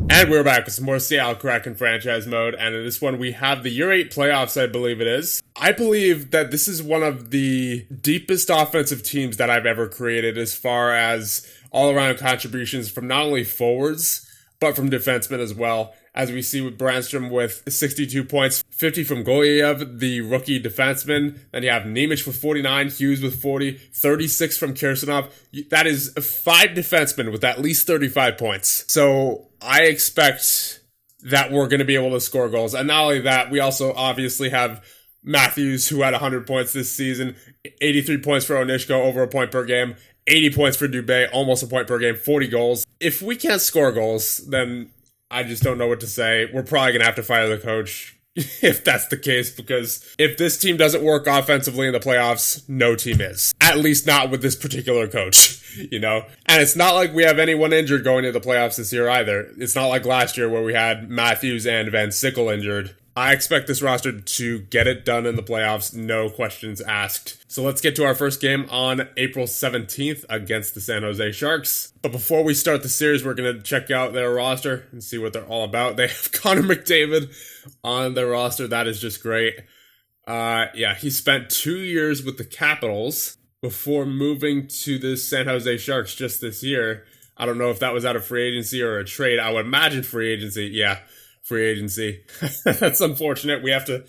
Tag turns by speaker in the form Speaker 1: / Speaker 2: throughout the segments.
Speaker 1: And we're back with some more Seattle Kraken franchise mode, and in this one we have the Year 8 playoffs, I believe it is. I believe that this is one of the deepest offensive teams that I've ever created as far as all-around contributions from not only forwards, but from defensemen as well. As we see with Brandstrom with 62 points, 50 from Golyev, the rookie defenseman. Then you have Nemec with 49, Hughes with 40, 36 from Kirsanov. That is 5 defensemen with at least 35 points. So I expect that we're going to be able to score goals. And not only that, we also obviously have Matthews, who had 100 points this season, 83 points for Onishko, over a point per game, 80 points for Dubé, almost a point per game, 40 goals. If we can't score goals, then I just don't know what to say. We're probably going to have to fire the coach if that's the case, because if this team doesn't work offensively in the playoffs, no team is. At least not with this particular coach, you know? And it's not like we have anyone injured going into the playoffs this year either. It's not like last year where we had Matthews and Van Sickle injured. I expect this roster to get it done in the playoffs, no questions asked. So let's get to our first game on April 17th against the San Jose Sharks. But before we start the series, we're going to check out their roster and see what they're all about. They have Connor McDavid on their roster. That is just great. He spent 2 years with the Capitals before moving to the San Jose Sharks just this year. I don't know if that was out of free agency or a trade. I would imagine free agency, yeah. Free agency. That's unfortunate. We have to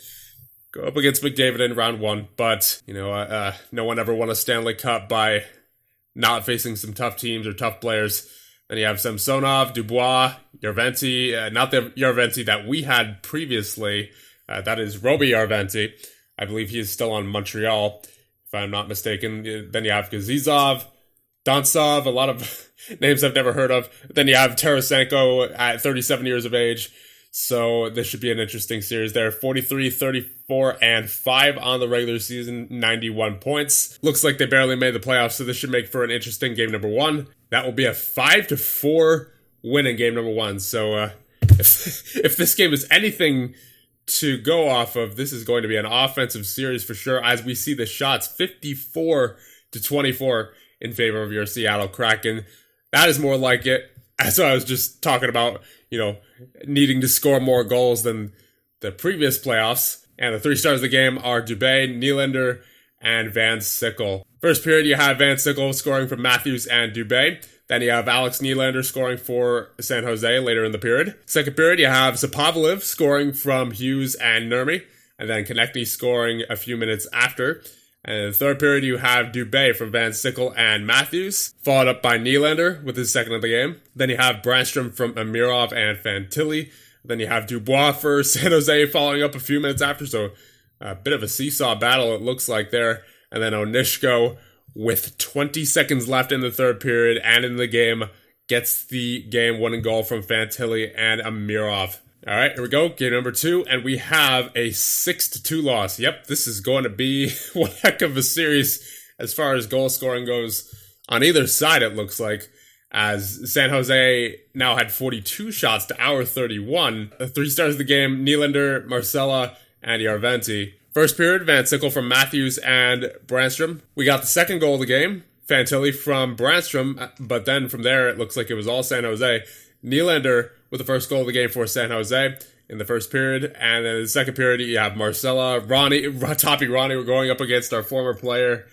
Speaker 1: go up against McDavid in round 1, but no one ever won a Stanley Cup by not facing some tough teams or tough players. Then you have Samsonov, Dubois, Yarventi, not the Yarventi that we had previously. That is Roby Yarventi. I believe he is still on Montreal, if I'm not mistaken. Then you have Gazizov, Dontsov, a lot of names I've never heard of. Then you have Tarasenko at 37 years of age. So this should be an interesting series there. 43, 34, and 5 on the regular season, 91 points. Looks like they barely made the playoffs, so this should make for an interesting game number 1. That will be a 5-4 win in game number 1. So if this game is anything to go off of, this is going to be an offensive series for sure, as we see the shots 54-24 in favor of your Seattle Kraken. That is more like it. As I was just talking about, needing to score more goals than the previous playoffs. And the 3 stars of the game are Dubé, Nylander, and Van Sickle. First period, you have Van Sickle scoring for Matthews and Dubé. Then you have Alex Nylander scoring for San Jose later in the period. Second period, you have Zapovlev scoring from Hughes and Nurmi. And then Konechny scoring a few minutes after. And in the third period, you have Dubé from Van Sickle and Matthews, followed up by Nylander with his second of the game. Then you have Brandstrom from Amirov and Fantilli. Then you have Dubois for San Jose following up a few minutes after, so a bit of a seesaw battle it looks like there. And then Onishko, with 20 seconds left in the third period and in the game, gets the game-winning goal from Fantilli and Amirov. All right, here we go. Game number 2, and we have a 6-2 loss. Yep, this is going to be one heck of a series as far as goal scoring goes on either side, it looks like, as San Jose now had 42 shots to our 31. The 3 stars of the game, Nylander, Marcella, and Yarventi. First period, Van Sickle from Matthews and Brandstrom. We got the second goal of the game, Fantilli from Brandstrom, but then from there, it looks like it was all San Jose. Nylander with the first goal of the game for San Jose in the first period. And then in the second period, you have Marcella, Ronnie we're going up against our former player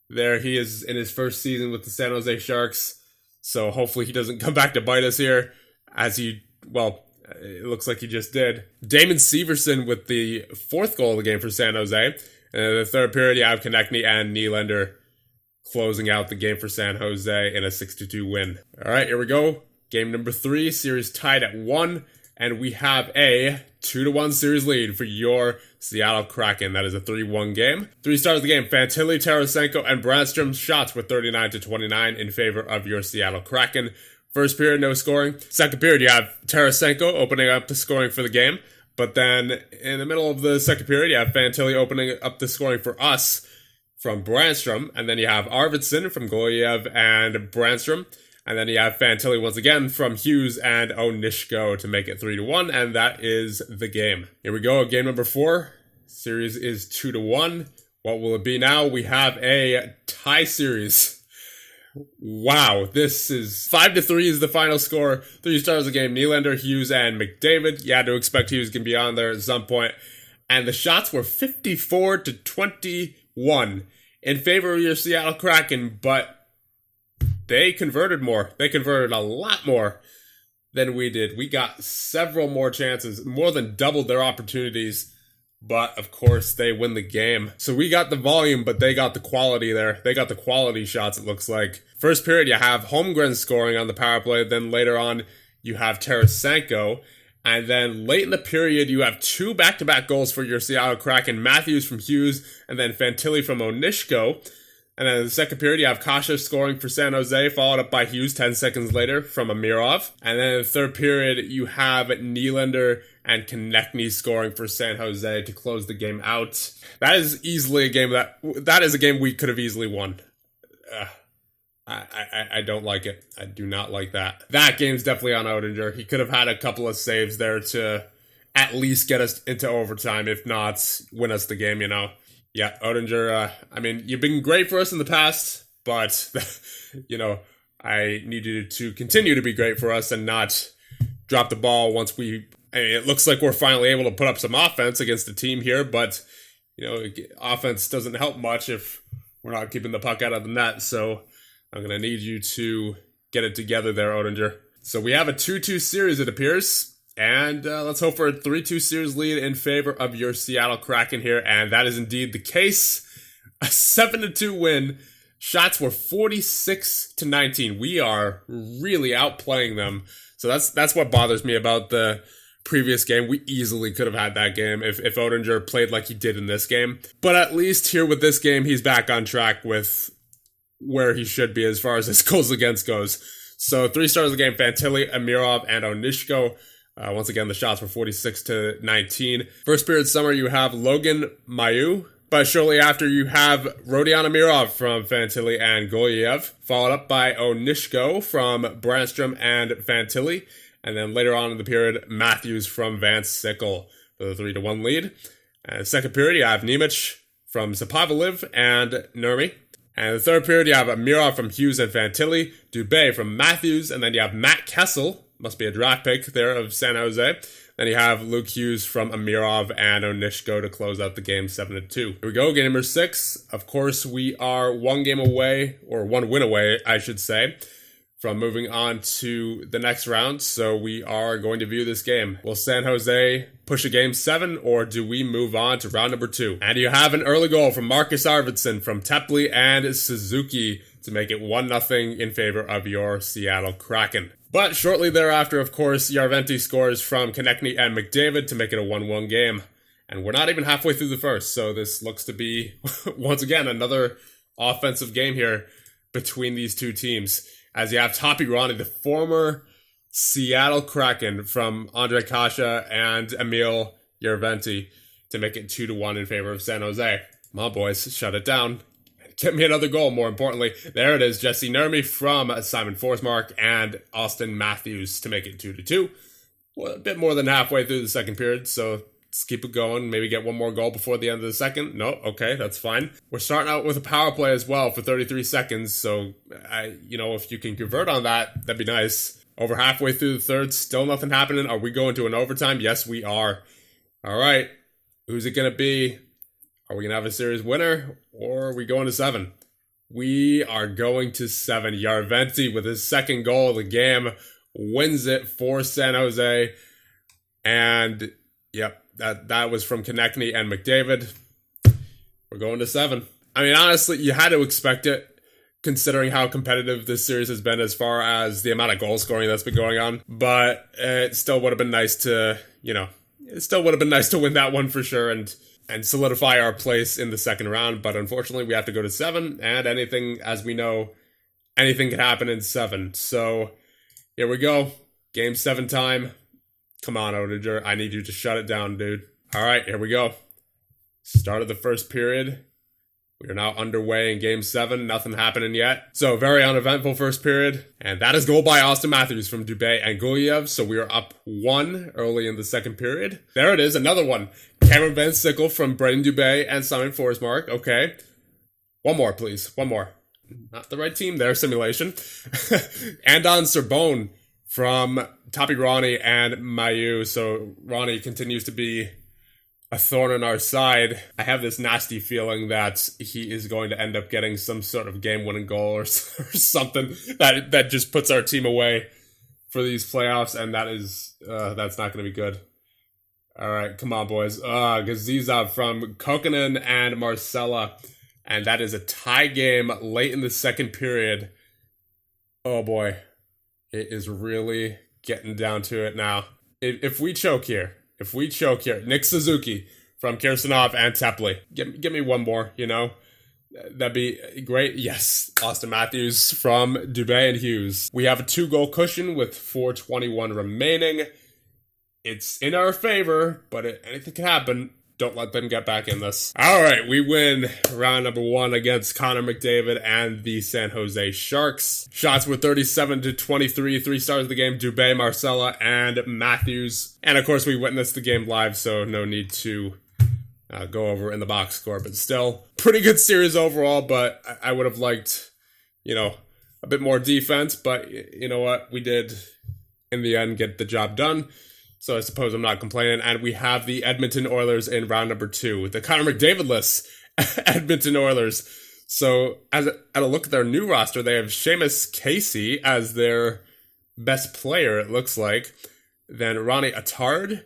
Speaker 1: there. He is in his first season with the San Jose Sharks. So hopefully he doesn't come back to bite us here, as it looks like he just did. Damon Severson with the fourth goal of the game for San Jose. And in the third period, you have Konechny and Nylander closing out the game for San Jose in a 6-2 win. All right, here we go. Game number 3, series tied at 1, and we have a 2-1 series lead for your Seattle Kraken. That is a 3-1 game. 3 stars of the game, Fantilli, Tarasenko, and Brandstrom's shots were 39-29 in favor of your Seattle Kraken. First period, no scoring. Second period, you have Tarasenko opening up the scoring for the game, but then in the middle of the second period, you have Fantilli opening up the scoring for us from Brandstrom, and then you have Arvidsson from Golyev and Brandstrom. And then you have Fantilli once again from Hughes and Onishko to make it 3-1, and that is the game. Here we go, game number 4. Series is 2-1. What will it be now? We have a tie series. Wow, this is 5-3 is the final score. 3 stars of the game. Nylander, Hughes, and McDavid. You had to expect Hughes can be on there at some point. And the shots were 54-21 in favor of your Seattle Kraken, but they converted more. They converted a lot more than we did. We got several more chances, more than doubled their opportunities. But, of course, they win the game. So we got the volume, but they got the quality there. They got the quality shots, it looks like. First period, you have Holmgren scoring on the power play. Then later on, you have Tarasenko. And then late in the period, you have 2 back-to-back goals for your Seattle Kraken. Matthews from Hughes, and then Fantilli from Onishko. And then in the second period, you have Kasha scoring for San Jose, followed up by Hughes 10 seconds later from Amirov. And then in the third period, you have Nylander and Konechny scoring for San Jose to close the game out. That is easily a game that is a game we could have easily won. I don't like it. I do not like that. That game's definitely on Oettinger. He could have had a couple of saves there to at least get us into overtime, if not win us the game, you know. Yeah, Oettinger, I mean, you've been great for us in the past, but, you know, I need you to continue to be great for us and not drop the ball once we... I mean, it looks like we're finally able to put up some offense against the team here, but, you know, offense doesn't help much if we're not keeping the puck out of the net, so I'm going to need you to get it together there, Oettinger. So we have a 2-2 series, it appears. And let's hope for a 3-2 series lead in favor of your Seattle Kraken here. And that is indeed the case. A 7-2 win. Shots were 46-19. We are really outplaying them. So that's what bothers me about the previous game. We easily could have had that game if Oettinger played like he did in this game. But at least here with this game, he's back on track with where he should be as far as his goals against goes. So 3 stars of the game, Fantilli, Amirov, and Onishko. Once again, the shots were 46-19. First period summer, you have Logan Mailloux, but shortly after you have Rodion Amirov from Fantilli and Golyev, followed up by Onishko from Brandstrom and Fantilli, and then later on in the period, Matthews from Van Sickle for the 3-1 lead. Second period, you have Nemec from Zapovaliv and Nurmi. And the third period, you have Amirov from Hughes and Fantilli, Dubé from Matthews, and then you have Matt Kessel, must be a draft pick there, of San Jose. Then you have Luke Hughes from Amirov and Onishko to close out the game 7-2. Here we go, game number 6. Of course, we are one game away, or one win away, I should say, from moving on to the next round. So we are going to view this game. Will San Jose push a game 7, or do we move on to round number 2? And you have an early goal from Marcus Arvidsson from Tepley and Suzuki to make it 1-0 in favor of your Seattle Kraken. But shortly thereafter, of course, Järventie scores from Konechny and McDavid to make it a 1-1 game. And we're not even halfway through the first, so this looks to be, once again, another offensive game here between these two teams. As you have Tapi Ronnie, the former Seattle Kraken, from Andre Kasha and Emil Järventie to make it 2-1 in favor of San Jose. Come on, boys, shut it down. Get me another goal, more importantly. There it is, Jesse Nurmi from Simon Forsmark and Austin Matthews to make it 2-2. Well, a bit more than halfway through the second period, so let's keep it going. Maybe get one more goal before the end of the second. No, okay, that's fine. We're starting out with a power play as well for 33 seconds, so if you can convert on that, that'd be nice. Over halfway through the third, still nothing happening. Are we going to an overtime? Yes, we are. All right, who's it going to be? Are we going to have a series winner, or are we going to 7? We are going to 7. Järventie, with his second goal of the game, wins it for San Jose. And, yep, that was from Konechny and McDavid. We're going to 7. I mean, honestly, you had to expect it, considering how competitive this series has been as far as the amount of goal scoring that's been going on. But it still would have been nice to, win that one for sure and solidify our place in the second round. But unfortunately, we have to go to 7, and anything, as we know, anything can happen in 7. So here we go. Game 7 time. Come on, Oettinger. I need you to shut it down, dude. All right, here we go. Start of the first period. We are now underway in Game 7. Nothing happening yet. So, very uneventful first period. And that is goal by Austin Matthews from Dubé and Golyev. So, we are up 1 early in the second period. There it is, another one. Cameron Van Sickle from Braden Dubé and Simon Forsmark. Okay. One more, please. One more. not the right team there, simulation. Andon Serbone from Tapi Ronnie and Mayu. So Ronnie continues to be a thorn in our side. I have this nasty feeling that he is going to end up getting some sort of game-winning goal or something that just puts our team away for these playoffs, and that's not going to be good. All right, come on, boys. Gaziza from Kokkonen and Marcella, and that is a tie game late in the second period. Oh boy, it is really getting down to it now. If we choke here, Nick Suzuki from Kirsanov and Tepley. Give me one more, That'd be great. Yes, Austin Matthews from Dubé and Hughes. We have a 2-goal cushion with 4:21 remaining. It's in our favor, but anything can happen. Don't let them get back in this. All right, we win round number 1 against Connor McDavid and the San Jose Sharks. Shots were 37-23, 3 stars of the game, Dubé, Marcella, and Matthews. And of course, we witnessed the game live, so no need to go over in the box score. But still, pretty good series overall, but I would have liked, a bit more defense. But you know what? We did, in the end, get the job done. So I suppose I'm not complaining. And we have the Edmonton Oilers in round number 2. The Connor McDavid-less Edmonton Oilers. So at a look at their new roster, they have Seamus Casey as their best player, it looks like. Then Ronnie Attard,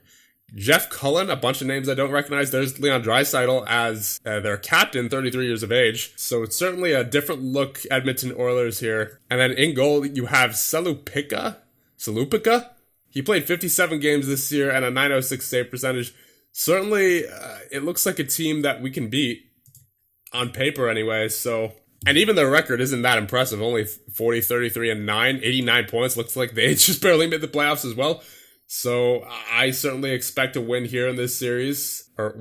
Speaker 1: Jeff Cullen, a bunch of names I don't recognize. There's Leon Draisaitl as their captain, 33 years of age. So it's certainly a different look Edmonton Oilers here. And then in goal, you have Salupika. He played 57 games this year and a .906 save percentage. Certainly, it looks like a team that we can beat on paper anyway. So, and even their record isn't that impressive. Only 40, 33, and 9, 89 points. Looks like they just barely made the playoffs as well. So I certainly expect a win here in this series. Or,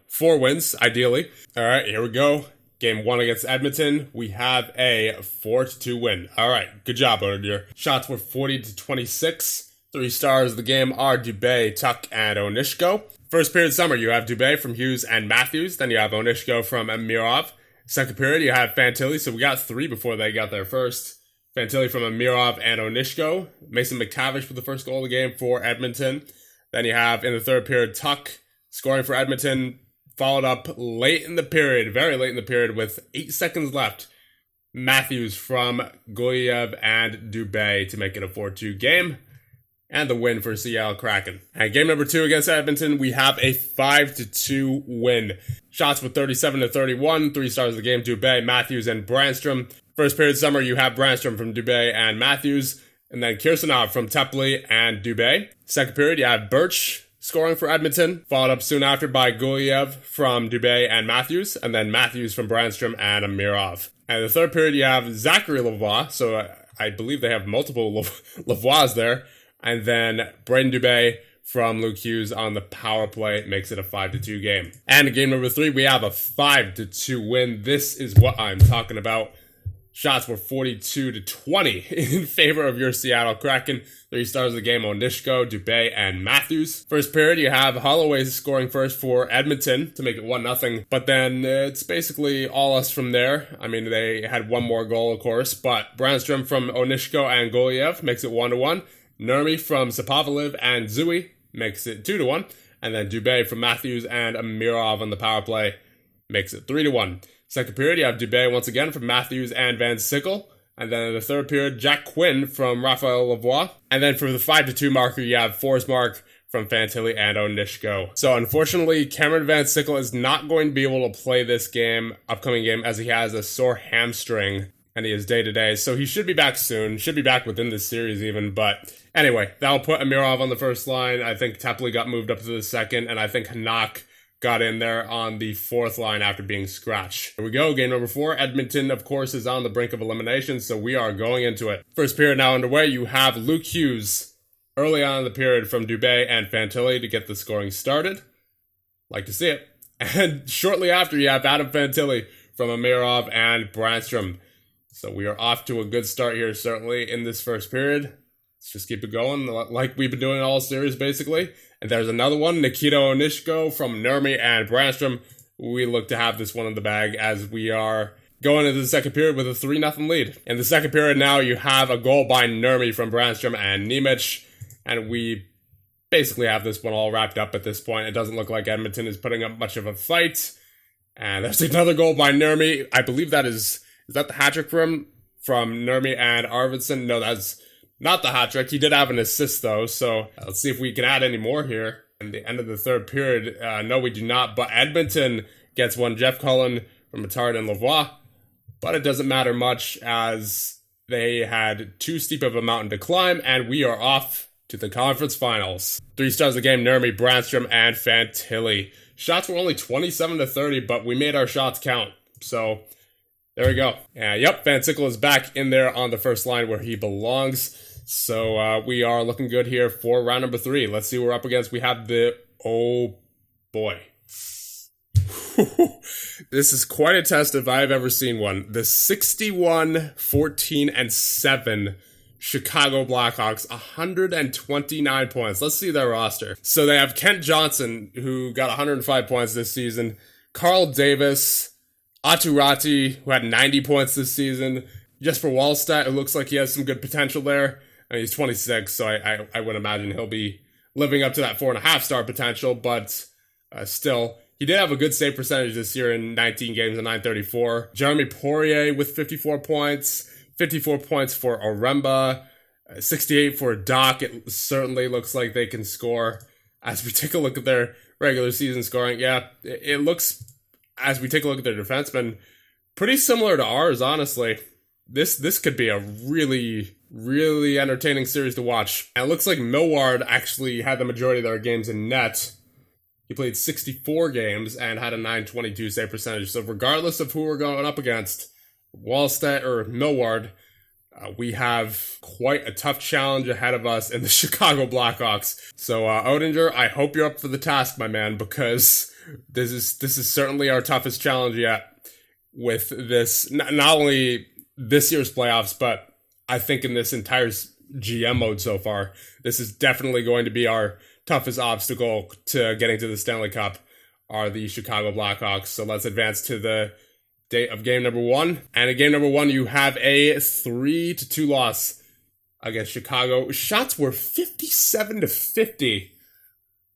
Speaker 1: 4 wins, ideally. All right, here we go. Game 1 against Edmonton. We have a 4-2 win. All right, good job, Odeer. Shots were 40-26. 3 stars of the game are Dubé, Tuck, and Onishko. First period summer, you have Dubé from Hughes and Matthews. Then you have Onishko from Amirov. Second period, you have Fantilli. So we got 3 before they got there first. Fantilli from Amirov and Onishko. Mason McTavish with the first goal of the game for Edmonton. Then you have, in the third period, Tuck scoring for Edmonton. Followed up late in the period, very late in the period, with 8 seconds left. Matthews from Goyev and Dubé to make it a 4-2 game. And the win for Seattle Kraken. And game number 2 against Edmonton, we have a 5-2 win. Shots with 37-31, 3 stars of the game, Dubé, Matthews, and Brandstrom. First period summer, you have Brandstrom from Dubé and Matthews, and then Kirsanov from Tepley and Dubé. Second period, you have Birch scoring for Edmonton, followed up soon after by Gulyev from Dubé and Matthews, and then Matthews from Brandstrom and Amirov. And the third period, you have Zachary Lavoie, so I believe they have multiple Lavoies there. And then Braden Dubé from Luke Hughes on the power play makes it a 5-2 game. And in game number 3, we have a 5-2 win. This is what I'm talking about. Shots were 42-20 in favor of your Seattle Kraken. 3 stars of the game, Onishko, Dubé, and Matthews. First period, you have Holloway scoring first for Edmonton to make it 1-0. But then it's basically all us from there. I mean, they had one more goal, of course. But Brandstrom from Onishko and Golyev makes it 1-1. Nurmi from Sapovaliv and Zui makes it 2-1. And then Dubé from Matthews and Amirov on the power play makes it 3-1. Second period, you have Dubé once again from Matthews and Van Sickle. And then in the third period, Jack Quinn from Raphael Lavoie. And then for the 5-2 marker, you have Forsmark from Fantilli and Onishko. So unfortunately, Cameron Van Sickle is not going to be able to play this upcoming game, as he has a sore hamstring. And he is day-to-day, so he should be back soon. Should be back within this series even, but anyway, that'll put Amirov on the first line. I think Tepley got moved up to the second, and I think Hanak got in there on the fourth line after being scratched. Here we go, game number 4. Edmonton, of course, is on the brink of elimination, so we are going into it. First period now underway. You have Luke Hughes early on in the period from Dubé and Fantilli to get the scoring started. Like to see it. And shortly after, you have Adam Fantilli from Amirov and Brandstrom. So we are off to a good start here, certainly, in this first period. Let's just keep it going like we've been doing all series, basically. And there's another one, Nikita Onishko from Nurmi and Brandstrom. We look to have this one in the bag, as we are going into the second period with a 3-0 lead. In the second period now, you have a goal by Nurmi from Brandstrom and Nemec, and we basically have this one all wrapped up at this point. It doesn't look like Edmonton is putting up much of a fight. And there's another goal by Nurmi. I believe that is that the hat trick from Nurmi and Arvidsson? No, that's not the hat trick. He did have an assist though, so let's see if we can add any more here. In the end of the third period, no, we do not. But Edmonton gets one. Jeff Cullen from Matard and Lavoie. But it doesn't matter much as they had too steep of a mountain to climb, and we are off to the conference finals. 3 stars of the game, Nurmi, Brandstrom, and Fantilli. Shots were only 27-30, but we made our shots count. So, there we go. Yep, Van Sickle is back in there on the first line where he belongs. So, we are looking good here for round number 3. Let's see what we're up against. We have the... Oh, boy. This is quite a test if I've ever seen one. The 61-14-7 Chicago Blackhawks, 129 points. Let's see their roster. So they have Kent Johnson, who got 105 points this season. Carl Davis, Aturati, who had 90 points this season. Jesper Wallstedt, it looks like he has some good potential there. I mean, he's 26, so I would imagine he'll be living up to that 4.5-star potential, but still... He did have a good save percentage this year in 19 games and .934. Jeremy Poirier with 54 points. 54 points for Oremba. 68 for Doc. It certainly looks like they can score. As we take a look at their regular season scoring, yeah, it looks, as we take a look at their defensemen, pretty similar to ours, honestly. This could be a really, really entertaining series to watch. And it looks like Millward actually had the majority of their games in net. He played 64 games and had a .922 save percentage. So regardless of who we're going up against, Wallstedt or Millward, we have quite a tough challenge ahead of us in the Chicago Blackhawks. So Oettinger, I hope you're up for the task, my man, because this is certainly our toughest challenge yet with this, not only this year's playoffs, but I think in this entire GM mode so far. This is definitely going to be our toughest obstacle to getting to the Stanley Cup, are the Chicago Blackhawks. So let's advance to the date of game number 1. And in game number 1, you have a 3-2 loss against Chicago. Shots were 57-50.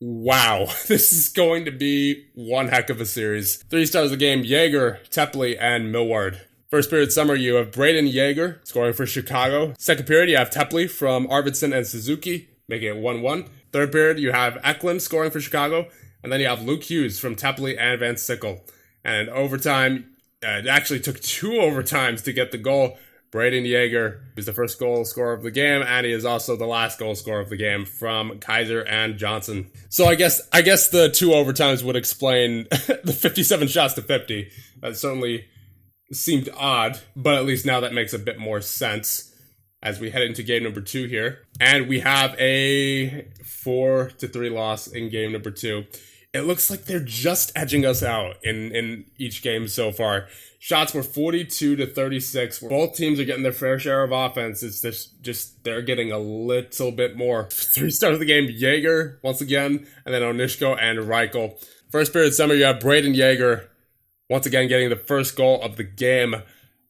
Speaker 1: Wow, this is going to be one heck of a series. 3 stars of the game, Yeager, Tepley, and Millward. First period summer, you have Braden Yeager scoring for Chicago. Second period, you have Tepley from Arvidsson and Suzuki, making it 1-1. Third period, you have Eklund scoring for Chicago. And then you have Luke Hughes from Tepley and Van Sickle. And in overtime, it actually took 2 overtimes to get the goal. Braden Yeager is the first goal scorer of the game, and he is also the last goal scorer of the game from Kaiser and Johnson. So I guess the 2 overtimes would explain the 57 shots to 50. That certainly seemed odd, but at least now that makes a bit more sense as we head into game number 2 here. And we have a 4-3 loss in game number 2. It looks like they're just edging us out in each game so far. Shots were 42-36. Both teams are getting their fair share of offense. It's just they're getting a little bit more. 3 stars of the game, Yeager, once again, and then Onishko and Reichel. First period summer, you have Braden Yeager, once again getting the first goal of the game,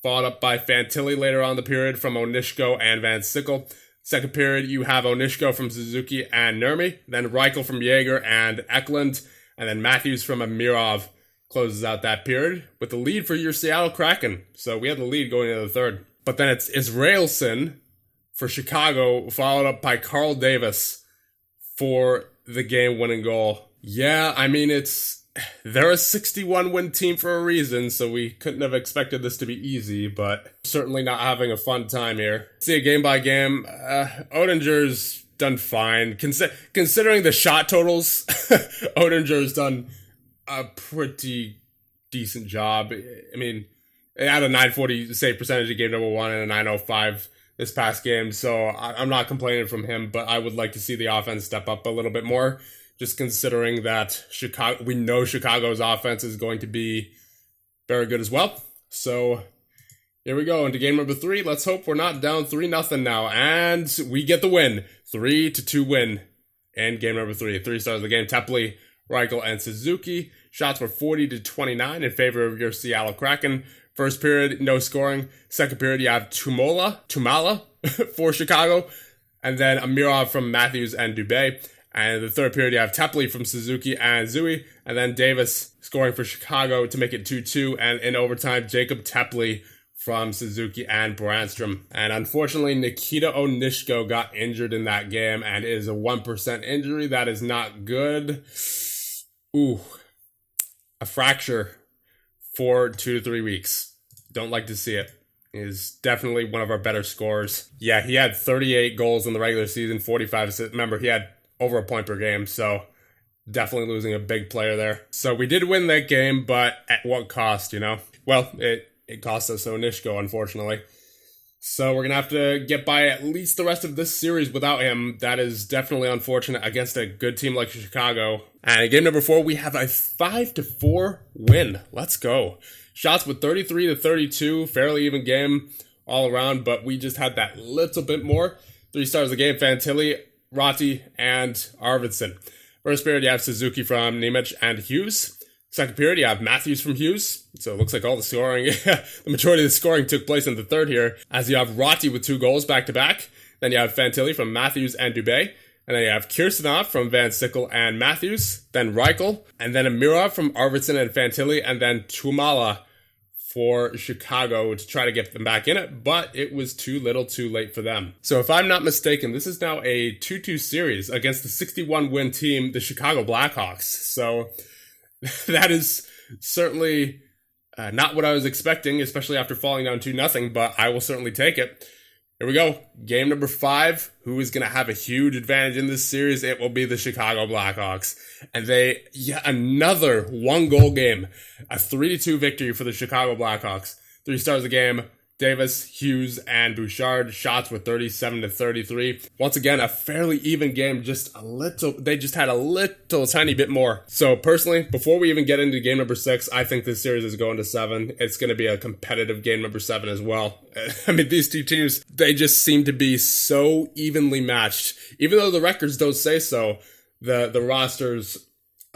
Speaker 1: followed up by Fantilli later on in the period from Onishko and Van Sickle. Second period, you have Onishko from Suzuki and Nurmi, then Reichel from Yeager and Eklund, and then Matthews from Amirov closes out that period with the lead for your Seattle Kraken. So we have the lead going into the third. But then it's Israelson for Chicago, followed up by Carl Davis for the game-winning goal. Yeah, I mean, they're a 61-win team for a reason, so we couldn't have expected this to be easy, but certainly not having a fun time here. See a game by game. Oettinger's done fine. Considering the shot totals, Oettinger's done a pretty decent job. I mean, they had a .940 save percentage in game number 1 and a .905 this past game, so I'm not complaining from him, but I would like to see the offense step up a little bit more, just considering that we know Chicago's offense is going to be very good as well. So here we go into game number 3. Let's hope we're not down 3-0 now, and we get the win. 3-2 win in game number 3. 3 stars of the game, Tepley, Reichel, and Suzuki. Shots were 40-29 in favor of your Seattle Kraken. First period, no scoring. Second period, you have Tumala for Chicago, and then Amirov from Matthews and Dubé. And the third period, you have Tepley from Suzuki and Zui, and then Davis scoring for Chicago to make it 2-2. And in overtime, Jacob Tepley from Suzuki and Brandstrom. And unfortunately, Nikita Onishko got injured in that game and is a 1% injury. That is not good. Ooh, a fracture for 2 to 3 weeks. Don't like to see it. Is definitely one of our better scorers. Yeah, he had 38 goals in the regular season, 45 assists. Remember, he had over a point per game, so definitely losing a big player there. So we did win that game, but at what cost, you know? Well, it cost us Onishko, unfortunately. So we're going to have to get by at least the rest of this series without him. That is definitely unfortunate against a good team like Chicago. And in game number 4, we have a 5-4 win. Let's go. Shots with 33-32, fairly even game all around, but we just had that little bit more. 3 stars of the game, Fantilli, Ratti, and Arvidsson. First period, you have Suzuki from Nemec and Hughes. Second period, you have Matthews from Hughes. So it looks like all the scoring, the majority of the scoring took place in the third here, as you have Ratti with 2 goals back-to-back. Then you have Fantilli from Matthews and Dubé. And then you have Kirsanov from Van Sickle and Matthews. Then Reichel. And then Amirov from Arvidsson and Fantilli. And then Tumala for Chicago to try to get them back in it, but it was too little too late for them. So if I'm not mistaken, this is now a 2-2 series against the 61-win team, the Chicago Blackhawks. So that is certainly not what I was expecting, especially after falling down 2-0, but I will certainly take it. Here we go. Game number 5. Who is going to have a huge advantage in this series? It will be the Chicago Blackhawks. And another 1-goal game. A 3-2 victory for the Chicago Blackhawks. 3 stars of the game. Davis, Hughes, and Bouchard. Shots were 37-33. Once again, a fairly even game. They just had a little tiny bit more. So personally, before we even get into game number 6, I think this series is going to 7. It's going to be a competitive game number 7 as well. I mean, these two teams, they just seem to be so evenly matched. Even though the records don't say so, the rosters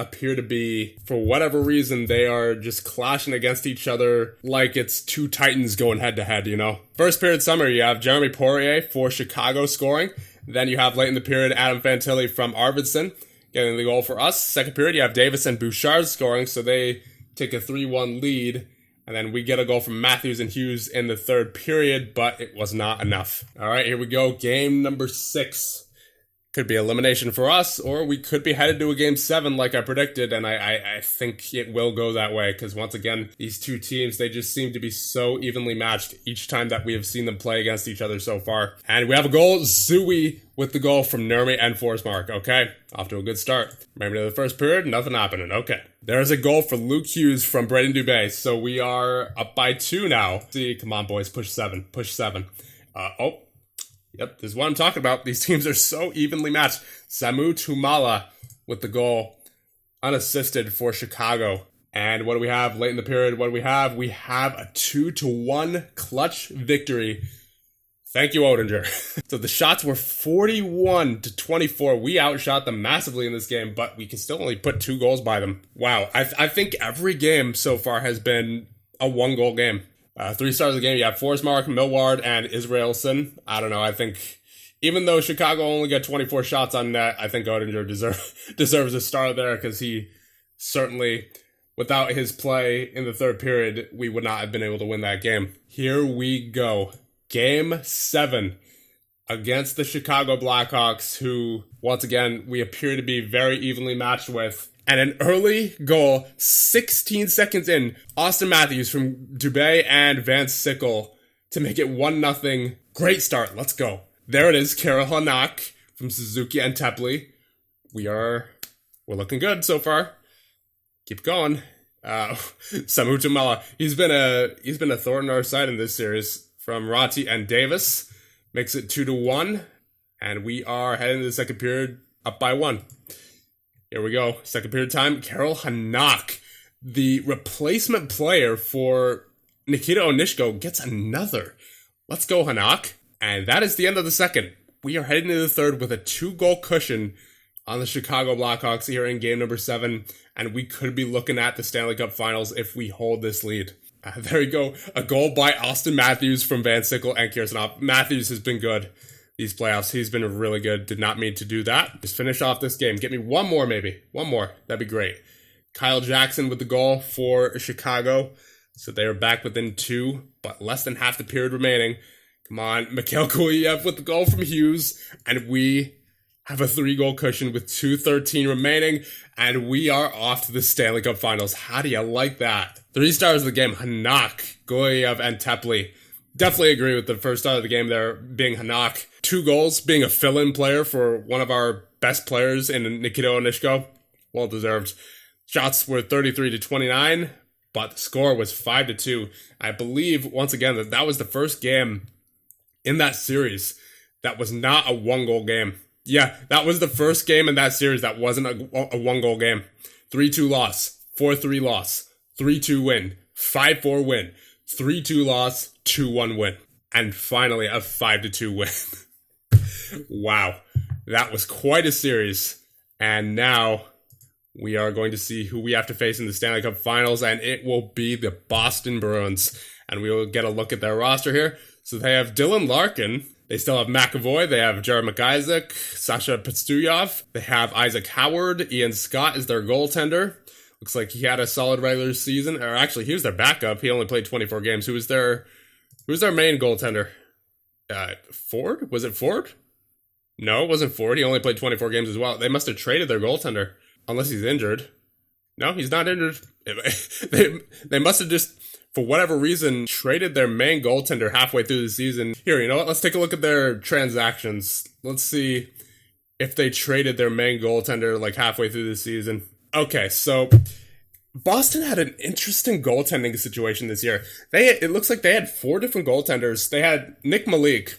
Speaker 1: appear to be, for whatever reason, they are just clashing against each other like it's 2 titans going head-to-head, you know? First period summary, you have Jeremy Poirier for Chicago scoring. Then you have late in the period, Adam Fantilli from Arvidsson getting the goal for us. Second period, you have Davis and Bouchard scoring, so they take a 3-1 lead. And then we get a goal from Matthews and Hughes in the third period, but it was not enough. All right, here we go. Game number 6. Could be elimination for us, or we could be headed to a game 7 like I predicted, and I think it will go that way, because once again, these two teams, they just seem to be so evenly matched each time that we have seen them play against each other so far. And we have a goal, Zui with the goal from Nurmi and Forsmark. Okay, off to a good start. Remember the first period, nothing happening. Okay. There's a goal for Luke Hughes from Braden Dubé, so we are up by 2 now. See, come on boys, push 7. Yep, this is what I'm talking about. These teams are so evenly matched. Samu Tumala with the goal, unassisted for Chicago. And what do we have late in the period? What do we have? We have a 2-1 clutch victory. Thank you, Odinger. So the shots were 41-24. We outshot them massively in this game, but we can still only put 2 goals by them. Wow, I think every game so far has been a 1-goal game. 3 stars of the game, you have Forsmark, Millward, and Israelson. I don't know, I think, even though Chicago only got 24 shots on net, I think Odinger deserves a star there, because he certainly, without his play in the third period, we would not have been able to win that game. Here we go. Game 7 against the Chicago Blackhawks, who, once again, we appear to be very evenly matched with. And an early goal, 16 seconds in, Austin Matthews from Dubé and Van Sickle to make it 1-0. Great start. Let's go. There it is. Karel Hanak from Suzuki and Tepley. We're looking good so far. Keep going. Samu Tumala. He's been a thorn in our side in this series. From Ratti and Davis. Makes it 2-1. And we are heading to the second period up by 1. Here we go. Second period time. Karel Hanak, the replacement player for Nikita Onishko, gets another. Let's go, Hanak. And that is the end of the second. We are heading into the third with a 2-goal cushion on the Chicago Blackhawks here in game number 7. And we could be looking at the Stanley Cup Finals if we hold this lead. There you go. A goal by Austin Matthews from Van Sickle and Kirsanov. Matthews has been good these playoffs. He's been really good. Did not mean to do that. Just finish off this game. Get me one more, maybe. One more. That'd be great. Kyle Jackson with the goal for Chicago. So they are back within 2, but less than half the period remaining. Come on. Mikhail Kuliev with the goal from Hughes. And we have a 3-goal cushion with 2:13 remaining. And we are off to the Stanley Cup Finals. How do you like that? 3 stars of the game, Hanak, Guliev, and Tepley. Definitely agree with the first star of the game there being Hanak. 2 goals, being a fill-in player for one of our best players in Nikita Onishko. Well deserved. Shots were 33-29, but the score was 5-2. I believe, once again, that was the first game in that series that was not a 1-goal game. Yeah, that was the first game in that series that wasn't a 1-goal game. 3-2 loss, 4-3 loss, 3-2 win, 5-4 win, 3-2 loss, 2-1 win, and finally a 5-2 win. Wow, that was quite a series. And now we are going to see who we have to face in the Stanley Cup Finals, and it will be the Boston Bruins. And we will get a look at their roster here. So they have Dylan Larkin. They still have McAvoy. They have Jared McIsaac, Sasha Pastuyev. They have Isaac Howard. Ian Scott is their goaltender. Looks like he had a solid regular season. Or actually, he was their backup. He only played 24 games. Who was their main goaltender? Ford? Was it Ford? No, it wasn't Ford. He only played 24 games as well. They must have traded their goaltender. Unless he's injured. No, he's not injured. They must have just, for whatever reason, traded their main goaltender halfway through the season. Here, you know what? Let's take a look at their transactions. Let's see if they traded their main goaltender like halfway through the season. Okay, so Boston had an interesting goaltending situation this year. It looks like they had 4 different goaltenders. They had Nick Malik,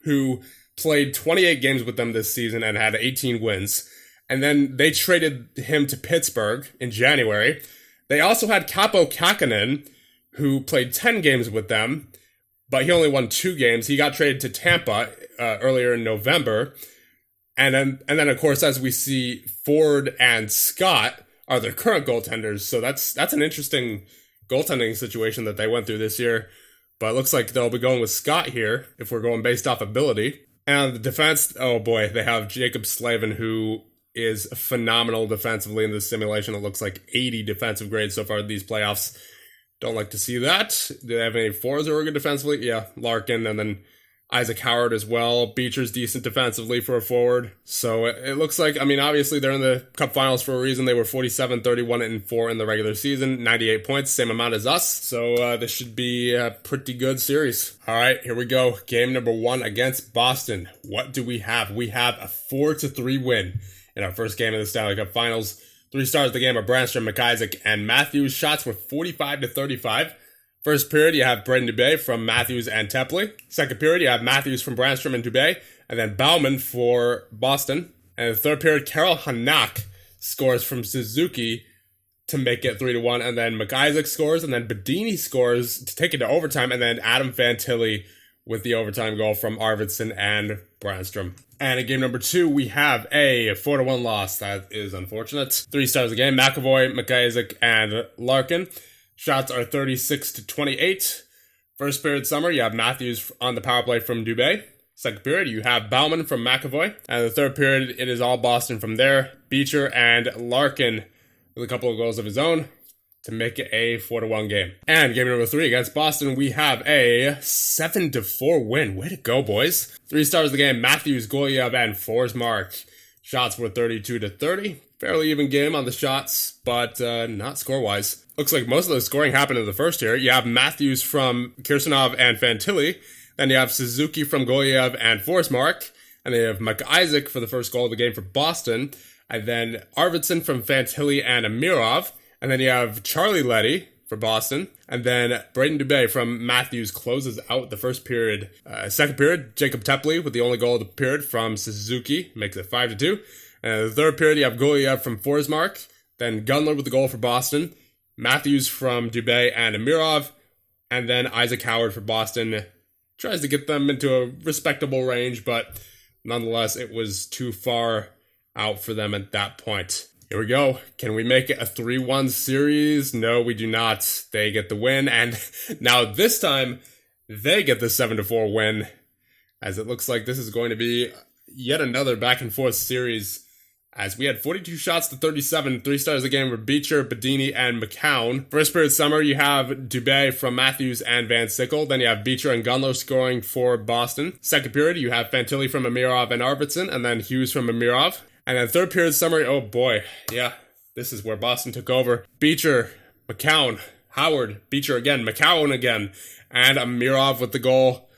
Speaker 1: who played 28 games with them this season and had 18 wins. And then they traded him to Pittsburgh in January. They also had Capo Kakkonen, who played 10 games with them, but he only won 2 games. He got traded to Tampa earlier in November. And then, of course, as we see, Ford and Scott are their current goaltenders. So that's an interesting goaltending situation that they went through this year. But it looks like they'll be going with Scott here, if we're going based off ability. And the defense, oh boy, they have Jacob Slavin, who is phenomenal defensively in this simulation. It looks like 80 defensive grades so far in these playoffs. Don't like to see that. Do they have any forwards that were good defensively? Yeah, Larkin, and then Isaac Howard as well. Beecher's decent defensively for a forward. So it looks like, I mean, obviously they're in the Cup Finals for a reason. They were 47, 31, and 4 in the regular season. 98 points, same amount as us. So this should be a pretty good series. All right, here we go. Game number 1 against Boston. What do we have? We have a 4-3 win in our first game of the Stanley Cup Finals. 3 stars of the game are Brandstrom, McIsaac, and Matthews. Shots were 45-35. First period, you have Braden Dubé from Matthews and Tepley. Second period, you have Matthews from Brandstrom and Dubé, and then Bauman for Boston. And the third period, Karel Hanak scores from Suzuki to make it 3-1, and then McIsaac scores, and then Bedini scores to take it to overtime, and then Adam Fantilli with the overtime goal from Arvidsson and Brandstrom. And in game number 2, we have a 4-1 loss. That is unfortunate. 3 stars of the game, McAvoy, McIsaac, and Larkin. Shots are 36-28. First period summer, you have Matthews on the power play from Dubé. Second period, you have Bauman from McAvoy. And the third period, it is all Boston from there. Beecher and Larkin with a couple of goals of his own to make it a 4-1 game. And game number 3 against Boston, we have a 7-4 win. Way to go, boys. 3 stars of the game, Matthews, Guliev, and Forsmark. Shots were 32-30. Fairly even game on the shots, but not score-wise. Looks like most of the scoring happened in the first here. You have Matthews from Kirsanov and Fantilli. Then you have Suzuki from Guliev and Forsmark. And then you have McIsaac for the first goal of the game for Boston. And then Arvidsson from Fantilli and Amirov. And then you have Charlie Leddy for Boston. And then Braden Dubé from Matthews closes out the first period. Second period, Jacob Tepley with the only goal of the period from Suzuki. Makes it 5-2. And the third period, you have Guliev from Forsmark. Then Gunler with the goal for Boston. Matthews from Dubé and Amirov. And then Isaac Howard for Boston. Tries to get them into a respectable range, but nonetheless, it was too far out for them at that point. Here we go. Can we make it a 3-1 series? No, we do not. They get the win, and now this time, they get the 7-4 win, as it looks like this is going to be yet another back-and-forth series, as we had 42 shots to 37, 3 stars a game for Beecher, Bedini, and McCown. First period summer, you have Dubé from Matthews and Van Sickle. Then you have Beecher and Gunler scoring for Boston. Second period, you have Fantilli from Amirov and Arvidsson, and then Hughes from Amirov. And then third period summary, oh boy, yeah, this is where Boston took over. Beecher, McCown, Howard, Beecher again, McCown again, and Amirov with the goal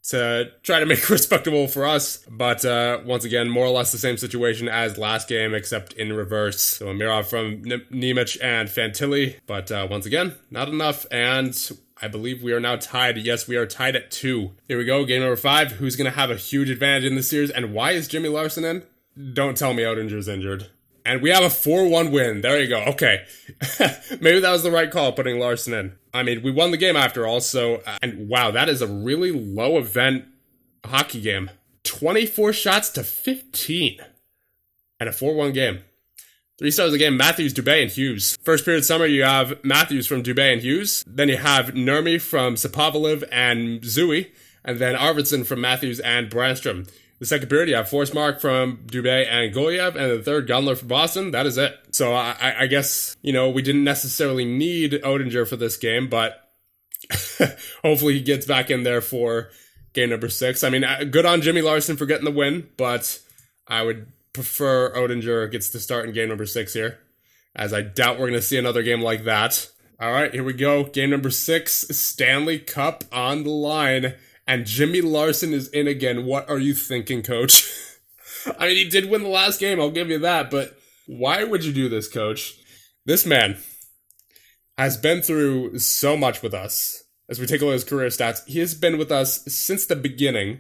Speaker 1: to try to make it respectable for us. But once again, more or less the same situation as last game, except in reverse. So Amirov from Nemec and Fantilli, but once again, not enough, and I believe we are now tied. Yes, we are tied at 2. Here we go, game number 5. Who's going to have a huge advantage in this series, and why is Jimmy Larson in? Don't tell me Oettinger's injured. And we have a 4-1 win. There you go. Okay. Maybe that was the right call, putting Larson in. I mean, we won the game after all, so... and wow, that is a really low event hockey game. 24 shots to 15. And a 4-1 game. 3 stars a game, Matthews, Dubé, and Hughes. First period summer, you have Matthews from Dubé and Hughes. Then you have Nurmi from Sapovaliv and Zui. And then Arvidsson from Matthews and Brandstrom. The second period, you have Forsmark from Dubé and Golyev, and the third, Gunler from Boston. That is it. So I guess, you know, we didn't necessarily need Oettinger for this game, but hopefully he gets back in there for game number 6. I mean, good on Jimmy Larson for getting the win, but I would prefer Oettinger gets to start in game number 6 here, as I doubt we're going to see another game like that. All right, here we go. Game number 6, Stanley Cup on the line. And Jimmy Larson is in again. What are you thinking, coach? I mean, he did win the last game, I'll give you that, but why would you do this, coach? This man has been through so much with us. As we take a look at his career stats, he has been with us since the beginning.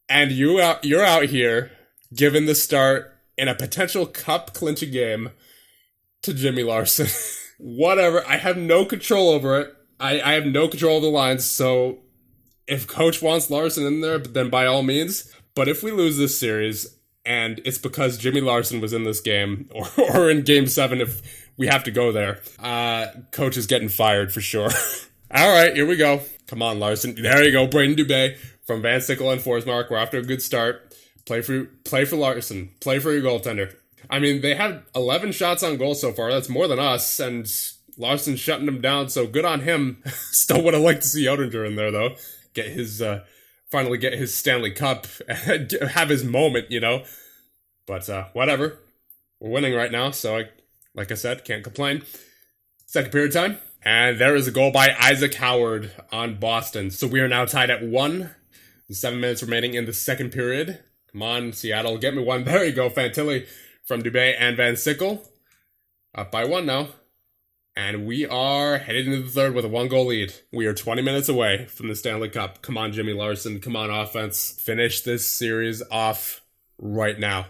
Speaker 1: And you're out here giving the start in a potential cup clinching game to Jimmy Larson. Whatever. I have no control over it. I have no control of the lines, so... if coach wants Larson in there, then by all means. But if we lose this series, and it's because Jimmy Larson was in this game, or in game 7 if we have to go there, coach is getting fired for sure. All right, here we go. Come on, Larson. There you go, Braden Dubé from Van Sickle and Forsmark. We're off to a good start. Play for Larson. Play for your goaltender. I mean, they had 11 shots on goal so far. That's more than us, and Larson's shutting them down, so good on him. Still would have liked to see Oettinger in there, though. Get his finally get his Stanley Cup and have his moment, you know. But whatever. We're winning right now, so like I said, can't complain. Second period time. And there is a goal by Isaac Howard on Boston. So we are now tied at 1. 7 minutes remaining in the second period. Come on, Seattle, get me one. There you go, Fantilli from Dubé and Van Sickle. Up by 1 now. And we are headed into the third with a 1-goal lead. We are 20 minutes away from the Stanley Cup. Come on, Jimmy Larson. Come on, offense. Finish this series off right now.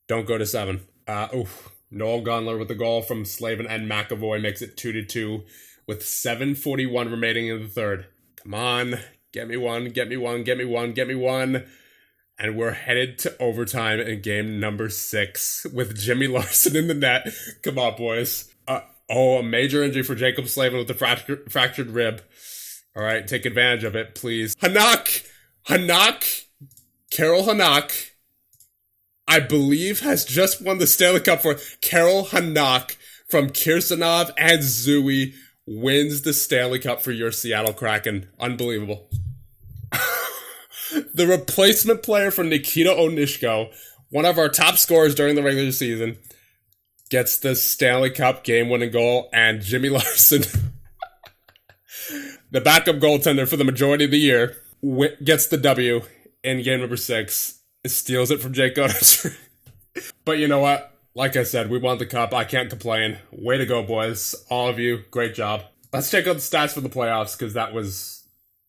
Speaker 1: Don't go to 7. Noel Gunler with the goal from Slavin, and McAvoy makes it 2-2 with 7:41 remaining in the third. Come on. Get me one. Get me one. Get me one. Get me one. And we're headed to overtime in game number 6 with Jimmy Larson in the net. Come on, boys. A major injury for Jacob Slavin with the fractured rib. All right, take advantage of it, please. Carol Hanak, I believe, has just won the Stanley Cup for Carol Hanak from Kirsanov and Zui wins the Stanley Cup for your Seattle Kraken. Unbelievable. The replacement player for Nikita Onishko, one of our top scorers during the regular season, gets the Stanley Cup game-winning goal, and Jimmy Larson, the backup goaltender for the majority of the year, gets the W in game number 6. Steals it from Jake Oettinger. But you know what? Like I said, we won the cup. I can't complain. Way to go, boys. All of you, great job. Let's check out the stats for the playoffs, because that was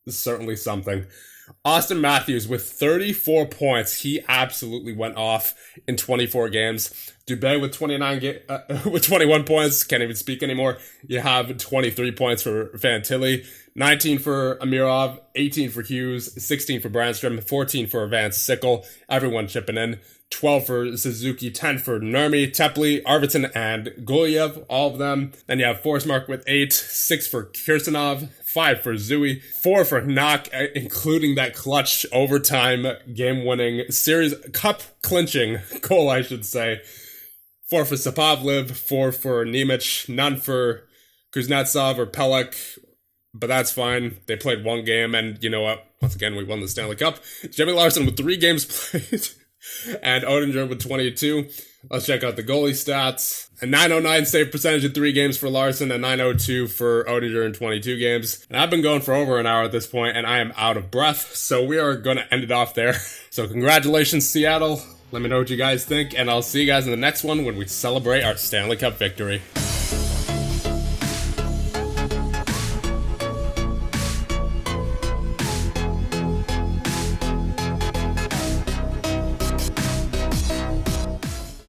Speaker 1: certainly something. Austin Matthews with 34 points. He absolutely went off in 24 games. Dubé with 21 points. Can't even speak anymore. You have 23 points for Fantilli, 19 for Amirov, 18 for Hughes, 16 for Brandstrom, 14 for Van Sickle. Everyone chipping in. 12 for Suzuki, 10 for Nurmi, Tepley, Arvidsson, and Gulyev, all of them. Then you have Forsmark with 8, 6 for Kirsanov, 5 for Zui, 4 for Knock, including that clutch overtime game-winning series cup-clinching goal, I should say. 4 for Sapovliv, 4 for Nemec, none for Kuznetsov or Pelech, but that's fine. They played one game, and you know what? Once again, we won the Stanley Cup. Jimmy Larson with 3 games played, and Oettinger with 22. Let's check out the goalie stats. A .909 save percentage in 3 games for Larson, and .902 for Oettinger in 22 games. And I've been going for over an hour at this point, and I am out of breath, so we are going to end it off there. So congratulations, Seattle. Let me know what you guys think, and I'll see you guys in the next one when we celebrate our Stanley Cup victory.